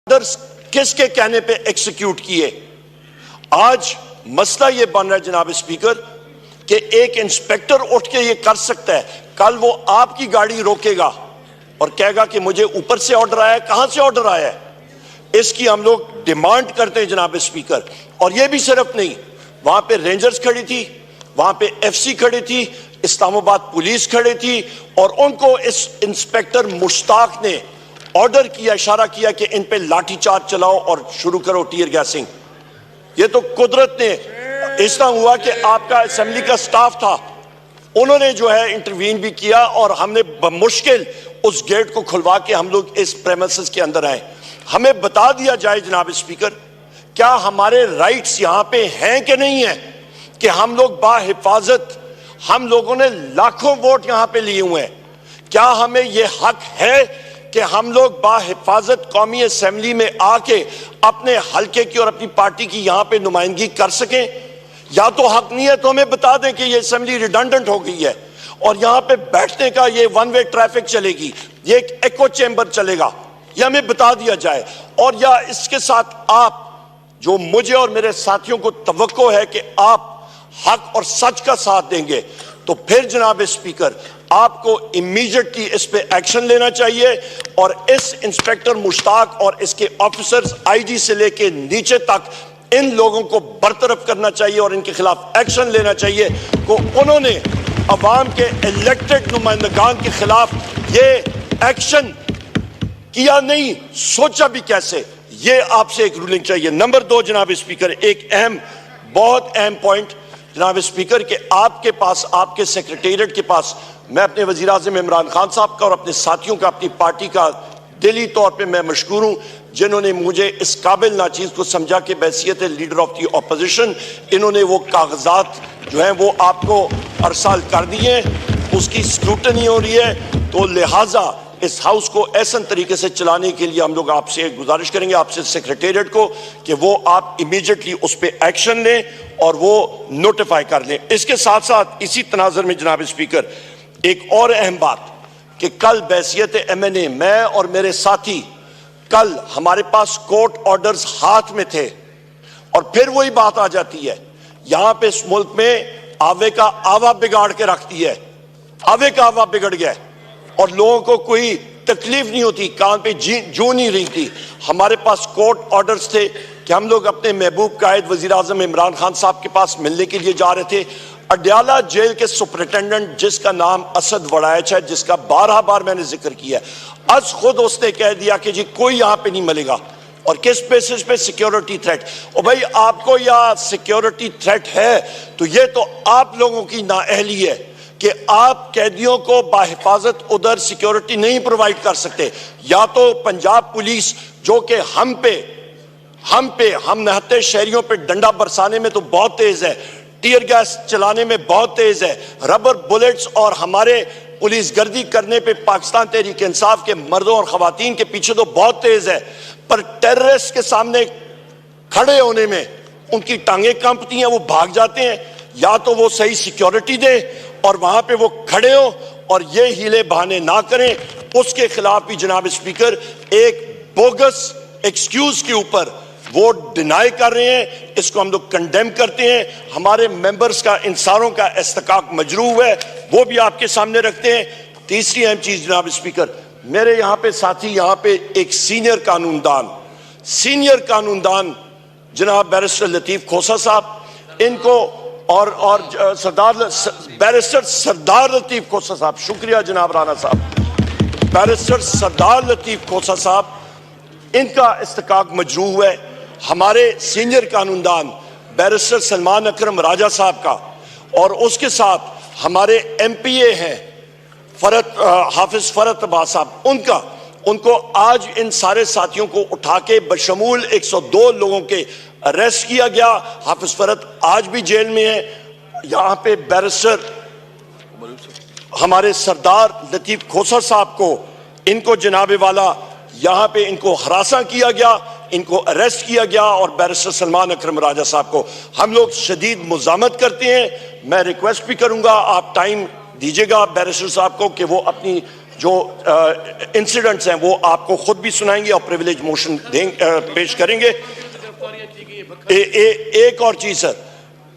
Orders किसके कहने पे एग्जीक्यूट किए। आज मसला यह बन रहा है जनाब स्पीकर कि एक इंस्पेक्टर उठ के ये कर सकता है, कल वो आपकी गाड़ी रोकेगा और कहेगा कि मुझे ऊपर से ऑर्डर आया है। कहां से ऑर्डर आया है, इसकी हम लोग डिमांड करते हैं जनाब स्पीकर। और ये भी सिर्फ नहीं, वहां पे रेंजर्स खड़ी थी, वहां पे एफसी खड़ी थी, इस्लामाबाद पुलिस खड़ी थी और उनको इस इंस्पेक्टर मुश्ताक ने ऑर्डर किया, इशारा किया कि इन पे लाठीचार्ज चलाओ और शुरू करो टीयर गैसिंग। ये तो कुदरत ने, इस तरह हुआ कि आपका असेंबली का स्टाफ था, उन्होंने जो है इंटरवीन भी किया और हमने बमुश्किल उस गेट को खुलवा के हम लोग इस प्रेमिसेस के अंदर आए। हमें बता दिया जाए जनाब स्पीकर, क्या हमारे राइट्स यहां पे हैं कि नहीं है कि हम लोग बाहिफाजत, हम लोगों ने लाखों वोट यहां पे लिए हुए हैं, क्या हमें यह हक है कि हम लोग बाहिफाजत कौमी असेंबली में आके अपने हल्के की और अपनी पार्टी की यहां पे नुमाइंदगी कर सकें? या तो हक नहीं है तो हमें बता दें कि ये असेंबली रिडंडेंट हो गई है और यहां पे बैठने का ये वन वे ट्रैफिक चलेगी, ये एक एको चेंबर चलेगा, ये हमें बता दिया जाए। और या इसके साथ आप, जो मुझे और मेरे साथियों को तवक्को है कि आप हक और सच का साथ देंगे, तो फिर जनाब स्पीकर आपको इमीडिएटली इस पे एक्शन लेना चाहिए और इस इंस्पेक्टर मुश्ताक और इसके ऑफिसर्स आईजी से लेके नीचे तक इन लोगों को बरतरफ करना चाहिए और इनके खिलाफ एक्शन लेना चाहिए को उन्होंने अवाम के इलेक्टेड नुमाइंदगान के खिलाफ ये एक्शन किया नहीं, सोचा भी कैसे, ये आपसे एक रूलिंग चाहिए। नंबर 2 जनाब स्पीकर, एक अहम, बहुत अहम पॉइंट जनाब स्पीकर के आपके पास, आपके सेक्रेटेरिएट के पास, मैं अपने वजीर आज़म इमरान खान साहब का और अपने साथियों का, अपनी पार्टी का दिली तौर पे मैं मशकूर हूं जिन्होंने मुझे इस काबिल नाचीज को समझा कि बैसियत लीडर ऑफ दी ऑपोजिशन इन्होंने वो कागजात जो हैं वो आपको अरसाल कर दिए, उसकी स्क्रूटनी हो रही है, तो लिहाजा इस हाउस को ऐसा तरीके से चलाने के लिए हम लोग आपसे गुजारिश करेंगे, आपसे सेक्रेटेरिएट को, कि वो आप इमीडिएटली उस पर एक्शन लें और वो नोटिफाई कर लें। इसके साथ साथ इसी तनाजर में जनाब स्पीकर एक और अहम बात कि कल बैसियत एमएनए, मैं और मेरे साथी, कल हमारे पास कोर्ट ऑर्डर्स हाथ में थे और फिर वही बात आ जाती है, यहां पे इस मुल्क में आवे का आवा बिगाड़ के रखती है, आवे का आवा बिगड़ गया और लोगों को कोई तकलीफ नहीं होती, कान पे जू नहीं रही थी। हमारे पास कोर्ट ऑर्डर्स थे कि हम लोग अपने महबूब कायद वजीर आजम इमरान खान साहब के पास मिलने के लिए जा रहे थे। अडयाला जेल के सुपरिटेंडेंट जिसका नाम असद वड़ायच है, जिसका 12 बार मैंने जिक्र किया, आज खुद उसने कह दिया कि जी कोई यहां पे नहीं मिलेगा। और किस बेसिस पे? Security threat. और भाई आपको या सिक्योरिटी थ्रेट है तो ये तो आप लोगों की नाअहली है कि आप कैदियों को बाहिफाजत उधर सिक्योरिटी नहीं प्रोवाइड कर सकते। या तो पंजाब पुलिस जो कि हम नहते शहरियों पे डंडा बरसाने में तो बहुत तेज है, टीयर गैस चलाने में बहुत तेज है, रबर बुलेट्स और हमारे पुलिस गर्दी करने पे पाकिस्तान तहरीक इंसाफ के मर्दों और खवातीन के पीछे तो बहुत तेज है, पर टेररिस्ट के सामने खड़े होने में उनकी टांगें कांपती हैं, वो भाग जाते हैं। या तो वो सही सिक्योरिटी दे और वहां पे वो खड़े हो और ये हीले बहाने ना करें। उसके खिलाफ भी जनाब स्पीकर एक बोगस एक्सक्यूज के ऊपर वो डिनाई कर रहे हैं, इसको हम लोग कंडेम करते हैं। हमारे मेंबर्स का, इंसानों का इस्तिकाक मजरूह है, वो भी आपके सामने रखते हैं। तीसरी अहम चीज जनाब स्पीकर, मेरे यहां पे साथी, यहां पे एक सीनियर कानूनदान जनाब बैरिस्टर लतीफ खोसा साहब, इनको और बैरिस्टर सरदार लतीफ खोसा साहब, शुक्रिया जनाब राना साहब, बैरिस्टर सरदार लतीफ खोसा साहब, इनका इस्तिकाक मजरूह है। हमारे सीनियर कानूनदान बैरिस्टर सलमान अकरम राजा साहब का, और उसके साथ हमारे एमपीए हैं हाफिज फरत अब्बास साहब, उनको आज इन सारे साथियों को उठा के बशमूल 102 लोगों के अरेस्ट किया गया। हाफिज फरत आज भी जेल में है। यहां पे बैरिस्टर हमारे सरदार लतीफ खोसा साहब को, इनको जनाबे वाला यहां पे इनको हरासा किया गया, इनको अरेस्ट किया गया, और बैरिस्टर सलमान अकरम राजा साहब को हम लोग शदीद मुज़ामत करते हैं। मैं रिक्वेस्ट भी करूंगा, आप टाइम दीजिएगा बैरिस्टर साहब को कि वो अपनी जो इंसिडेंट्स हैं वो आपको खुद भी सुनाएंगे और प्रिविलेज मोशन पेश करेंगे। एक और चीज सर,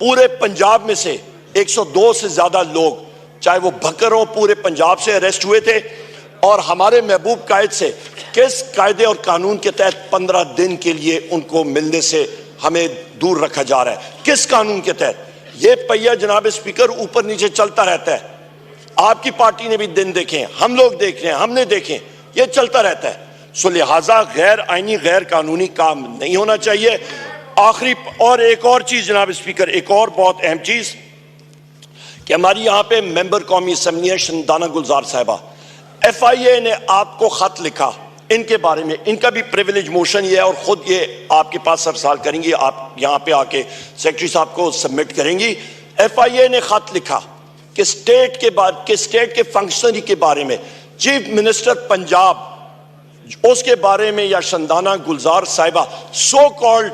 पूरे पंजाब में से 102 से ज्यादा लोग, चाहे वो भक्कर हो, पूरे पंजाब से अरेस्ट हुए थे और हमारे महबूब कायद से किस कायदे और कानून के तहत 15 दिन के लिए उनको मिलने से हमें दूर रखा जा रहा है? किस कानून के तहत? ये पहिया जनाब स्पीकर ऊपर नीचे चलता रहता है। आपकी पार्टी ने भी दिन देखे, हम लोग देख रहे हैं, हमने देखे, ये चलता रहता है। सो लिहाजा गैर आईनी गैर कानूनी काम नहीं होना चाहिए। आखिरी और एक और चीज जनाब स्पीकर, एक और बहुत अहम चीज कि हमारी यहां पे मेंबर कौमी असम्बली है शंदाना गुलजार साहिबा, FIA ने आपको खत लिखा इनके बारे में, इनका भी प्रिविलेज मोशन ये है और खुद ये आपके पास सरसाल करेंगी, आप यहां पे आके सेक्रेटरी साहब को सबमिट करेंगी। FIA ने खत लिखा कि स्टेट के फंक्शनरी के बारे में, चीफ मिनिस्टर पंजाब उसके बारे में या शंदाना गुलजार साहिबा so called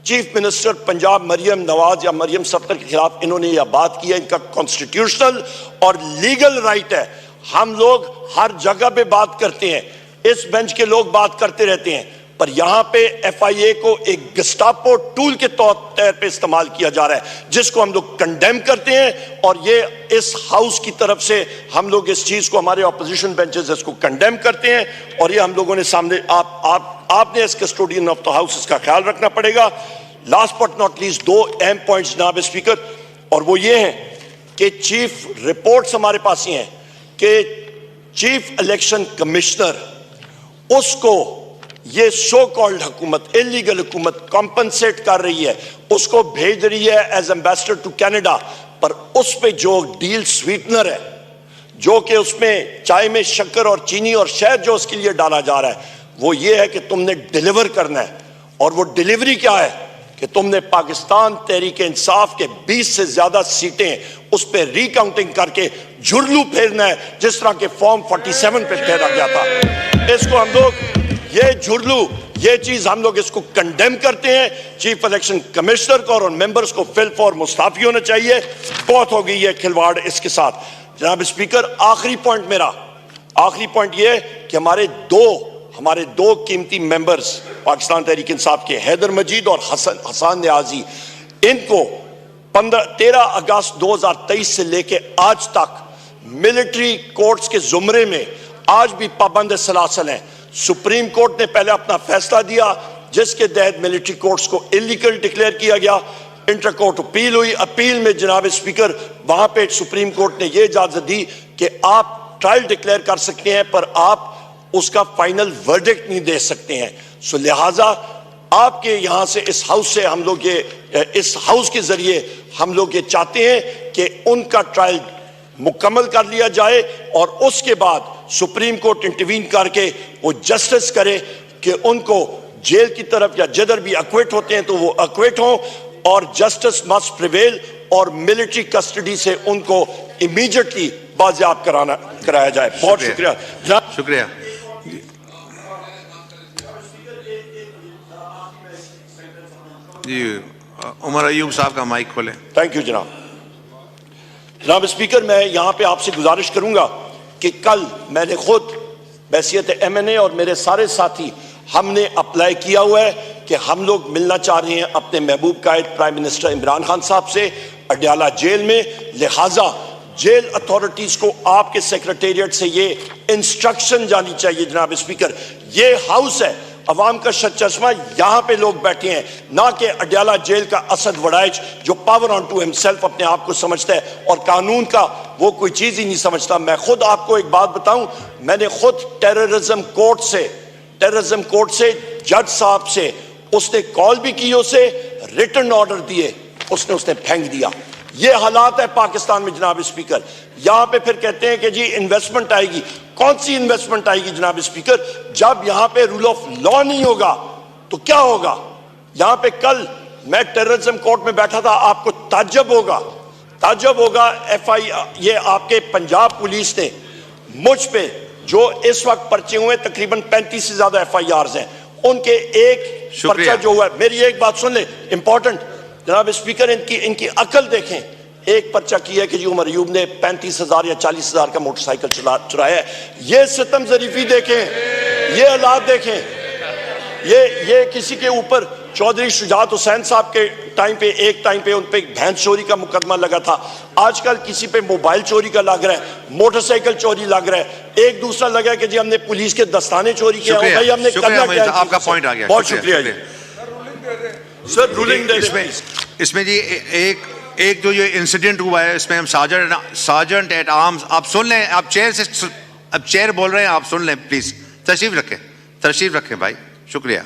chief minister Punjab Maryam Nawaz या मरियम सफ्तर के खिलाफ इन्होंने यह बात की है। इनका कॉन्स्टिट्यूशनल और लीगल राइट है। हम लोग हर जगह पे बात करते हैं, इस बेंच के लोग बात करते रहते हैं, पर यहां पे FIA को एक गस्टापो टूल के तौर पे इस्तेमाल किया जा रहा है, जिसको हम लोग कंडेम करते हैं। और ये इस हाउस की तरफ से हम लोग इस चीज को, हमारे ऑपोजिशन बेंचेस इसको कंडेम करते हैं और ये हम लोगों ने सामने आपने इस कस्टोडियन ऑफ द हाउस इसका ख्याल रखना पड़ेगा। लास्ट बट नॉट लीस्ट दो अहम पॉइंट्स जनाब स्पीकर, और वो ये हैं कि चीफ रिपोर्ट्स हमारे पास ही हैं कि चीफ इलेक्शन कमिश्नर उसको ये सो कॉल्ड हुकूमत, इलीगल हुकूमत कॉम्पनसेट कर रही है, उसको भेज रही है एज एम्बेसडर टू कनाडा, पर उस पे जो डील स्वीटनर है, जो कि उसमें चाय में शक्कर और चीनी और शहद जो उसके लिए डाला जा रहा है, वो ये है कि तुमने डिलीवर करना है। और वो डिलीवरी क्या है कि तुमने पाकिस्तान तहरीक इंसाफ के 20 से ज्यादा सीटें उस पर रिकाउंटिंग करके झुरलू फेरना है, जिस तरह के फॉर्म 47 पे फेरा गया था। इसको हम लोग, ये झुरलू, ये चीज हम लोग इसको कंडेम करते हैं। चीफ इलेक्शन कमिश्नर को और मेंबर्स को फिल फॉर मुस्ताफी होना चाहिए। बहुत हो गई है खिलवाड़ इसके साथ। जनाब स्पीकर, आखिरी पॉइंट मेरा, आखिरी पॉइंट ये कि हमारे दो कीमती मेंबर्स पाकिस्तान तहरीक इंसाफ के, हैदर मजीद और हसन न्याजी, इनको 13 अगस्त 2023 से लेके आज तक मिलिट्री कोर्ट्स के जुमरे में आज भी पाबंद सलासल हैं। सुप्रीम कोर्ट ने पहले अपना फैसला दिया जिसके तहत मिलिट्री कोर्ट्स को इलीगल डिक्लेयर किया गया। इंटर कोर्ट अपील हुई, अपील में जनाब स्पीकर वहां पे सुप्रीम कोर्ट ने यह इजाजत दी कि आप ट्रायल डिक्लेयर कर सकते हैं पर आप उसका फाइनल वर्डिक्ट नहीं दे सकते हैं। सो लिहाजा आपके यहां से, इस हाउस से हम लोग ये, इस हाउस के जरिए हम लोग ये चाहते हैं कि उनका ट्रायल मुकम्मल कर लिया जाए और उसके बाद सुप्रीम कोर्ट इंटरवीन करके वो जस्टिस करे कि उनको जेल की तरफ या जिधर भी अक्विट होते हैं तो वो अक्विट हों और जस्टिस मस्ट प्रिवेल और मिलिट्री कस्टडी से उनको इमीडिएटली बाजियाब कराया जाए। बहुत शुक्रिया। शुक्रिया। जी, उमर अयूब साहब का माइक खोलें। थैंक यू जनाब स्पीकर, मैं यहां पे आपसे गुजारिश करूंगा कि कल मैंने खुद बैसियत MNA और मेरे सारे साथी हमने अप्लाई किया हुआ है कि हम लोग मिलना चाह रहे हैं अपने महबूब कायद प्राइम मिनिस्टर इमरान खान साहब से अडयाला जेल में। लिहाजा जेल अथॉरिटीज को आपके सेक्रेटेरिएट से ये इंस्ट्रक्शन जानी चाहिए जनाब स्पीकर, ये हाउस है, अवाम का चश्मा, यहां पे लोग बैठे हैं, ना कि अडयाला जेल का असद वड़ाइच जो पावर ऑन टू हिमसेल्फ अपने आप को समझता है और कानून का वो कोई चीज ही नहीं समझता। मैं खुद आपको एक बात बताऊं, मैंने खुद टेररिज्म कोर्ट से जज साहब से उसने कॉल भी की, उसे रिटन ऑर्डर दिए, उसने फेंक दिया। ये हालात है पाकिस्तान में जनाब स्पीकर। यहां पे फिर कहते हैं कि जी इन्वेस्टमेंट आएगी। कौन सी इन्वेस्टमेंट आएगी जनाब स्पीकर? जब यहां पे रूल ऑफ लॉ नहीं होगा तो क्या होगा? यहां पे कल मैं टेररिज्म कोर्ट में बैठा था, आपको ताज्जुब होगा ये आपके पंजाब पुलिस ने मुझ पे जो इस वक्त पर्चे हुए तकरीबन 35 से ज्यादा FIRs हैं, उनके एक पर्चा जो हुआ है, मेरी एक बात सुन ले इंपॉर्टेंट जनाब स्पीकर, इनकी अकल देखें, एक पर्चा किया है कि जी उमर अयूब ने 35,000 या 40,000 का मोटरसाइकिल चुराया है। ये सितम जरीफी देखें, ये हालात देखें, ये किसी के ऊपर चौधरी शुजात हुसैन साहब के टाइम पे एक टाइम पे उन पे भैंस चोरी का मुकदमा लगा था। आजकल किसी पे मोबाइल चोरी का लग रहा है, मोटरसाइकिल चोरी लग रहा है, एक दूसरा लगा है कि जी हमने पुलिस के दस्ताने चोरी किया। भाई हमने करना क्या है? आपका पॉइंट आ गया, बहुत शुक्रिया जी सर। रूलिंग दे इसमें जी एक जो ये इंसिडेंट हुआ है इसमें हम सार्जेंट एट आर्म्स, आप सुन लें, आप चेयर बोल रहे हैं, आप सुन लें प्लीज, तशरीफ रखें भाई, शुक्रिया।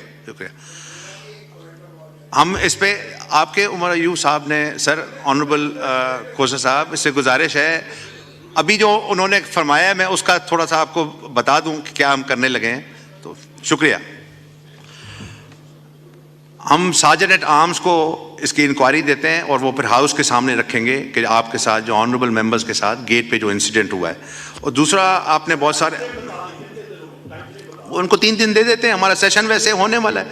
हम इस पे आपके उमर अयूब साहब ने सर, ऑनरेबल खोसा साहब, इससे गुजारिश है अभी जो उन्होंने फरमाया है मैं उसका थोड़ा सा आपको बता दूं कि क्या हम करने लगे हैं, तो शुक्रिया। हम सार्जेंट एट आर्म्स को इसकी इंक्वायरी देते हैं और वो फिर हाउस के सामने रखेंगे कि आपके साथ जो ऑनरेबल मेंबर्स के साथ गेट पे जो इंसिडेंट हुआ है। और दूसरा, आपने बहुत सारे उनको 3 दिन दे देते हैं, हमारा सेशन वैसे होने वाला है।